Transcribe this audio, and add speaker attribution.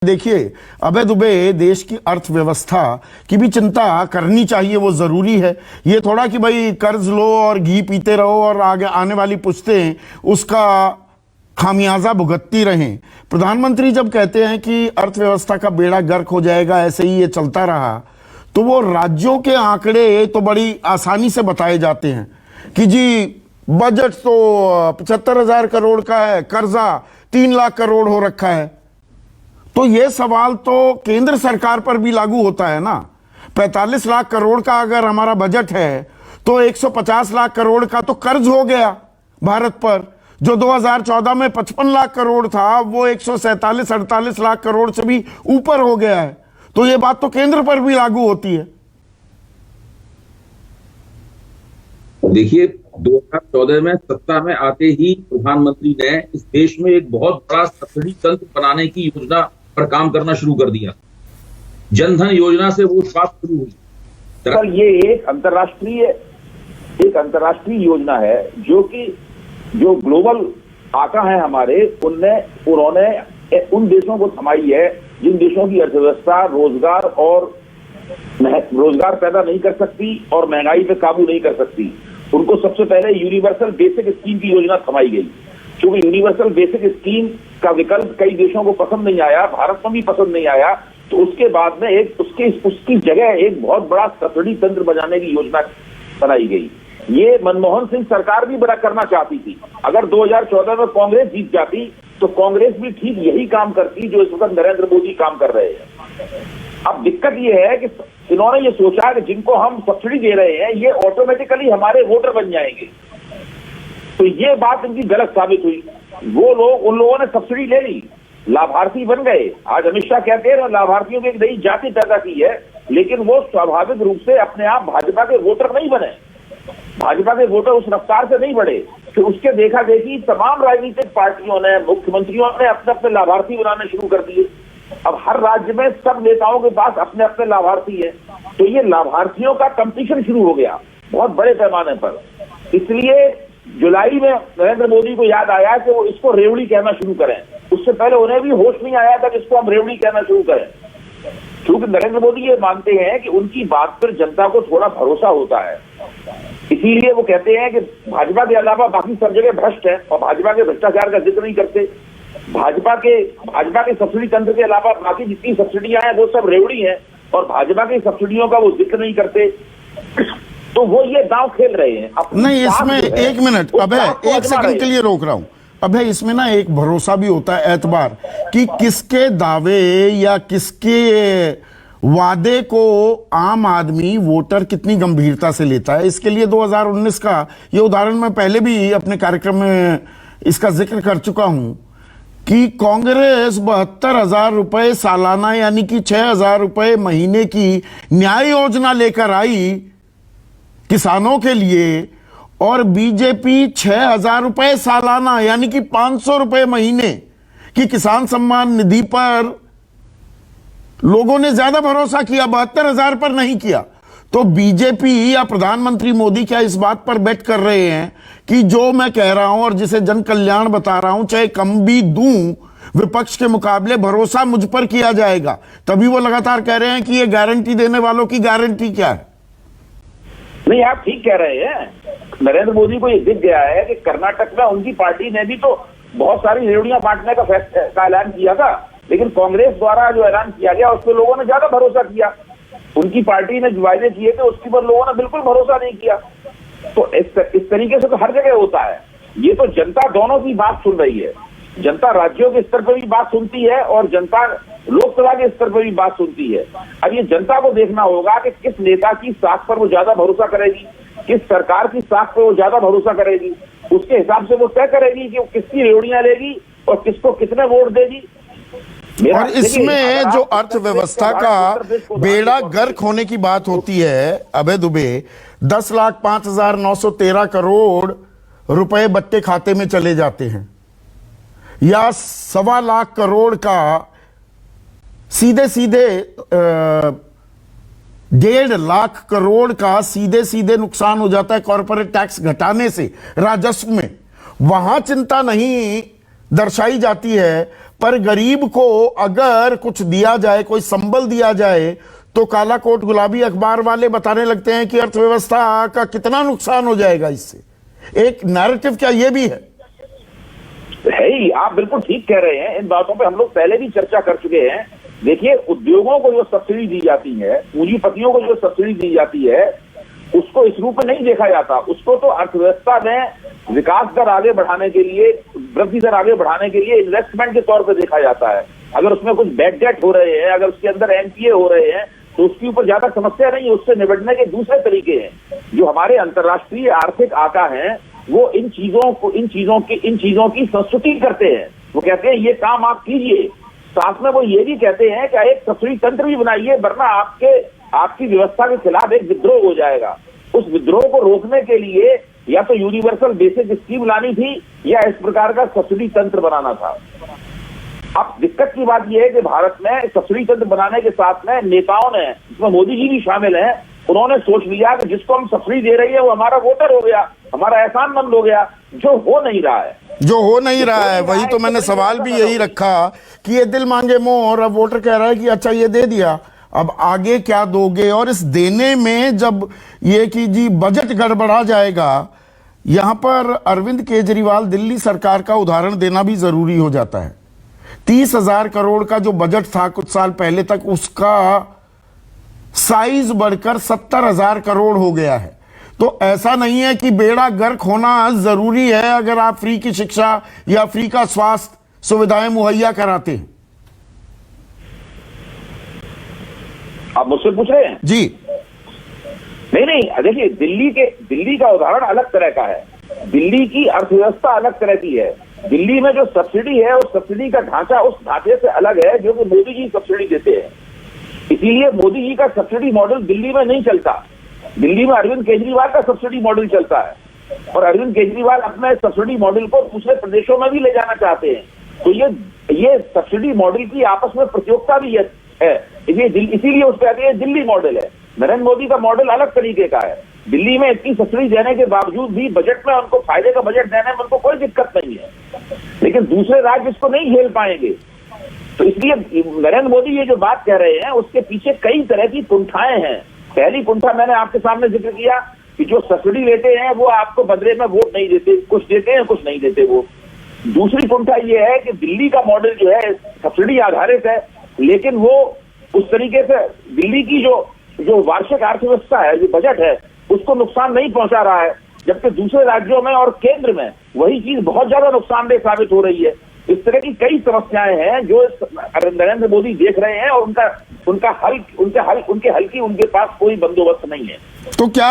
Speaker 1: देखिए, अभय दुबे, देश की अर्थव्यवस्था की भी चिंता करनी चाहिए, वो जरूरी है। ये थोड़ा कि भाई कर्ज लो और घी पीते रहो और आगे आने वाली पुश्तें उसका खामियाजा भुगतती रहें। प्रधानमंत्री जब कहते हैं कि अर्थव्यवस्था का बेड़ा गर्क हो जाएगा, ऐसे ही ये चलता रहा, तो वो राज्यों के आंकड़े तो बड़ी आसानी से बताए जाते हैं कि जी बजट तो 75,000 करोड़ का है, कर्जा 3 लाख करोड़ हो रखा है। तो ये सवाल तो केंद्र सरकार पर भी लागू होता है ना। 45 लाख करोड़ का अगर हमारा बजट है तो 150 लाख करोड़ का तो कर्ज हो गया भारत पर। जो 2014 में 55 लाख करोड़ था वो 147-48 लाख करोड़ से भी ऊपर हो गया है। तो ये बात तो केंद्र पर भी लागू होती है।
Speaker 2: देखिए, 2014 में सत्ता में आते ही प्रधानमंत्री ने इस देश में एक बहुत बड़ा सब्सिडी तंत्र बनाने की योजना पर काम करना शुरू कर दिया। जनधन योजना से वो शुरुआत शुरू हुई।
Speaker 3: सर, ये एक अंतर्राष्ट्रीय योजना है जो ग्लोबल आका है हमारे, उन्होंने उन देशों को थमाई है जिन देशों की अर्थव्यवस्था रोजगार पैदा नहीं कर सकती और महंगाई पे काबू नहीं कर सकती। उनको सबसे पहले यूनिवर्सल बेसिक स्कीम की योजना थमाई गई। क्योंकि यूनिवर्सल बेसिक स्कीम का विकल्प कई देशों को पसंद नहीं आया, भारत में भी पसंद नहीं आया, तो उसके बाद में उसकी जगह एक बहुत बड़ा सब्सिडी तंत्र बनाने की योजना बनाई गई। ये मनमोहन सिंह सरकार भी बड़ा करना चाहती थी। अगर 2014 में कांग्रेस जीत जाती तो कांग्रेस भी ठीक यही काम करती जो इस वक्त नरेंद्र मोदी काम कर रहे हैं। अब दिक्कत ये है कि इन्होंने ये सोचा कि जिनको हम सब्सिडी दे रहे हैं ये ऑटोमेटिकली हमारे वोटर बन जाएंगे। तो ये बात इनकी गलत साबित हुई। उन लोगों ने सब्सिडी ले ली, लाभार्थी बन गए। आज अमित शाह कहते हैं लाभार्थियों की एक नई जाति पैदा की है, लेकिन वो स्वाभाविक रूप से अपने आप भाजपा के वोटर नहीं बने। भाजपा के वोटर उस रफ्तार से नहीं बढ़े। फिर उसके देखा देखी तमाम राजनीतिक पार्टियों ने, मुख्यमंत्रियों ने अपने अपने लाभार्थी बनाने शुरू कर दिए। अब हर राज्य में सब नेताओं के पास अपने अपने लाभार्थी है, तो ये लाभार्थियों का कंपटीशन शुरू हो गया बहुत बड़े पैमाने पर। इसलिए जुलाई में नरेंद्र मोदी को याद आया कि वो इसको रेवड़ी कहना शुरू करें। उससे पहले उन्हें भी होश नहीं आया था कि इसको हम रेवड़ी कहना शुरू करें। क्योंकि नरेंद्र मोदी ये मानते हैं कि उनकी बात पर जनता को थोड़ा भरोसा होता है, इसीलिए वो कहते हैं कि भाजपा के अलावा बाकी सब जगह भ्रष्ट है और भाजपा के भ्रष्टाचार का जिक्र नहीं करते। भाजपा के सब्सिडी तंत्र के अलावा बाकी जितनी सब्सिडियां हैं वो सब रेवड़ी हैं और भाजपा की सब्सिडियों का वो जिक्र नहीं करते। तो वो ये दांव खेल रहे हैं।
Speaker 1: नहीं, इसमें एक मिनट अभय, 1 सेकंड के लिए रोक रहा हूं। अभय, इसमें ना एक भरोसा भी होता है, एतबार, कि किसके दावे या किसके वादे को आम आदमी वोटर कितनी गंभीरता से लेता है। इसके लिए 2019 का ये उदाहरण मैं पहले भी अपने कार्यक्रम में इसका जिक्र कर चुका हूं कि कांग्रेस 72,000 रुपए सालाना यानी कि 6,000 रुपए महीने की न्याय योजना लेकर आई किसानों के लिए, और बीजेपी 6,000 रुपए सालाना यानी कि 500 रुपए महीने की किसान सम्मान निधि पर लोगों ने ज्यादा भरोसा किया, 72,000 पर नहीं किया। तो बीजेपी या प्रधानमंत्री मोदी क्या इस बात पर बेट कर रहे हैं कि जो मैं कह रहा हूं और जिसे जन कल्याण बता रहा हूं, चाहे कम भी दूं विपक्ष के मुकाबले, भरोसा मुझ पर किया जाएगा? तभी वो लगातार कह रहे हैं कि ये गारंटी देने वालों की गारंटी क्या है।
Speaker 3: नहीं, आप ठीक कह रहे हैं। नरेंद्र मोदी को ये दिख गया है कि कर्नाटक में उनकी पार्टी ने भी तो बहुत सारी रेवड़ियां बांटने का ऐलान किया था, लेकिन कांग्रेस द्वारा जो ऐलान किया गया उस पर लोगों ने ज्यादा भरोसा किया। उनकी पार्टी ने जो वायदे किए थे उसके पर लोगों ने बिल्कुल भरोसा नहीं किया। तो इस तरीके से तो हर जगह होता है। ये तो जनता दोनों की बात सुन रही है। जनता राज्यों के स्तर पर भी बात सुनती है और जनता लोकसभा के स्तर पर भी बात सुनती है। अब ये जनता को देखना होगा कि किस नेता की साख पर वो ज्यादा भरोसा करेगी, किस सरकार की साख पर वो ज्यादा भरोसा करेगी। उसके हिसाब से वो तय करेगी कि वो किसकी रेवड़ियां लेगी और किसको कितने वोट देगी।
Speaker 1: और इसमें जो अर्थव्यवस्था का बेड़ा गर्क होने की बात होती है अभय दुबे, 10,05,913 करोड़ रुपए बट्टे खाते में चले जाते हैं, या 1.25 लाख करोड़ का सीधे 1.5 लाख करोड़ का सीधे नुकसान हो जाता है कॉर्पोरेट टैक्स घटाने से राजस्व में। वहां चिंता नहीं दर्शाई जाती है, पर गरीब को अगर कुछ दिया जाए, कोई संबल दिया जाए, तो काला कोट गुलाबी अखबार वाले बताने लगते हैं कि अर्थव्यवस्था का कितना नुकसान हो जाएगा इससे। एक नैरेटिव क्या ये भी है
Speaker 3: ही? आप बिल्कुल ठीक कह रहे हैं। इन बातों पे हम लोग पहले भी चर्चा कर चुके हैं। देखिए, उद्योगों को जो सब्सिडी दी जाती है, पूंजीपतियों को जो सब्सिडी दी जाती है, उसको इस रूप में नहीं देखा जाता। उसको तो अर्थव्यवस्था में विकास दर आगे बढ़ाने के लिए, वृद्धि दर आगे बढ़ाने के लिए इन्वेस्टमेंट के तौर पर देखा जाता है। अगर उसमें कुछ बैड डेट हो रहे हैं, अगर उसके अंदर एनपीए हो रहे हैं, तो उसके ऊपर ज्यादा समस्या नहीं है। उससे निपटने के दूसरे तरीके हैं। जो हमारे अंतर्राष्ट्रीय आर्थिक आका हैं, वो इन चीजों की संस्तुति करते हैं। वो कहते हैं ये काम आप कीजिए। साथ में वो ये भी कहते हैं कि एक सब्सिडी तंत्र भी बनाइए, वरना आपकी व्यवस्था के खिलाफ एक विद्रोह हो जाएगा। उस विद्रोह को रोकने के लिए या तो यूनिवर्सल बेसिक स्कीम लानी थी या इस प्रकार का सब्सिडी तंत्र बनाना था। अब दिक्कत की बात यह है कि भारत में सब्सिडी तंत्र बनाने के साथ में नेताओं ने, इसमें मोदी जी भी शामिल हैं, उन्होंने सोच लिया कि जिसको हम सब्सिडी दे रही है वो हमारा वोटर हो गया, हमारा एहसानमंद हो गया, जो हो नहीं रहा है।
Speaker 1: वही तो मैंने सवाल भी यही रखा कि ये दिल मांगे मोर। अब वोटर कह रहा है कि अच्छा ये दे दिया, अब आगे क्या दोगे? और इस देने में जब ये कि जी बजट गड़बड़ा जाएगा, यहां पर अरविंद केजरीवाल दिल्ली सरकार का उदाहरण देना भी जरूरी हो जाता है। 30,000 करोड़ का जो बजट था कुछ साल पहले तक, उसका साइज बढ़कर 70,000 करोड़ हो गया है। तो ऐसा नहीं है कि बेड़ा गर्क होना जरूरी है अगर आप फ्री की शिक्षा या फ्री का स्वास्थ्य सुविधाएं मुहैया कराते हैं।
Speaker 3: आप मुझसे पूछ रहे हैं?
Speaker 1: जी
Speaker 3: नहीं, देखिए, दिल्ली का उदाहरण अलग तरह का है। दिल्ली की अर्थव्यवस्था अलग तरह की है। दिल्ली में जो सब्सिडी है, उस सब्सिडी का ढांचा उस ढांचे से अलग है जो कि मोदी जी सब्सिडी देते हैं। इसीलिए मोदी जी का सब्सिडी मॉडल दिल्ली में नहीं चलता। दिल्ली में अरविंद केजरीवाल का सब्सिडी मॉडल चलता है, और अरविंद केजरीवाल अपने सब्सिडी मॉडल को दूसरे प्रदेशों में भी ले जाना चाहते हैं। तो ये सब्सिडी मॉडल की आपस में प्रतियोगिता भी है। इसीलिए उस पर ये दिल्ली मॉडल है। नरेंद्र मोदी का मॉडल अलग तरीके का है। दिल्ली में इतनी सब्सिडी देने के बावजूद भी बजट में उनको फायदे का बजट देने में उनको कोई दिक्कत नहीं है, लेकिन दूसरे राज्य इसको नहीं झेल पाएंगे। तो इसलिए नरेंद्र मोदी ये जो बात कह रहे हैं, उसके पीछे कई तरह की कुंठाएं हैं। पहली कुंठा मैंने आपके सामने जिक्र किया कि जो सब्सिडी लेते हैं वो आपको बदले में वोट नहीं देते, कुछ देते हैं कुछ नहीं देते वो। दूसरी कुंठा ये है कि दिल्ली का मॉडल जो है सब्सिडी आधारित है, लेकिन वो उस तरीके से दिल्ली की जो वार्षिक अर्थव्यवस्था है, जो बजट है, उसको नुकसान नहीं पहुंचा रहा है, जबकि दूसरे राज्यों में और केंद्र में वही चीज बहुत ज्यादा नुकसानदेह साबित हो रही है। इस तरह की कई समस्याएं हैं जो नरेंद्र मोदी देख रहे हैं, और उनके हल की उनके पास कोई बंदोबस्त नहीं है।
Speaker 1: तो क्या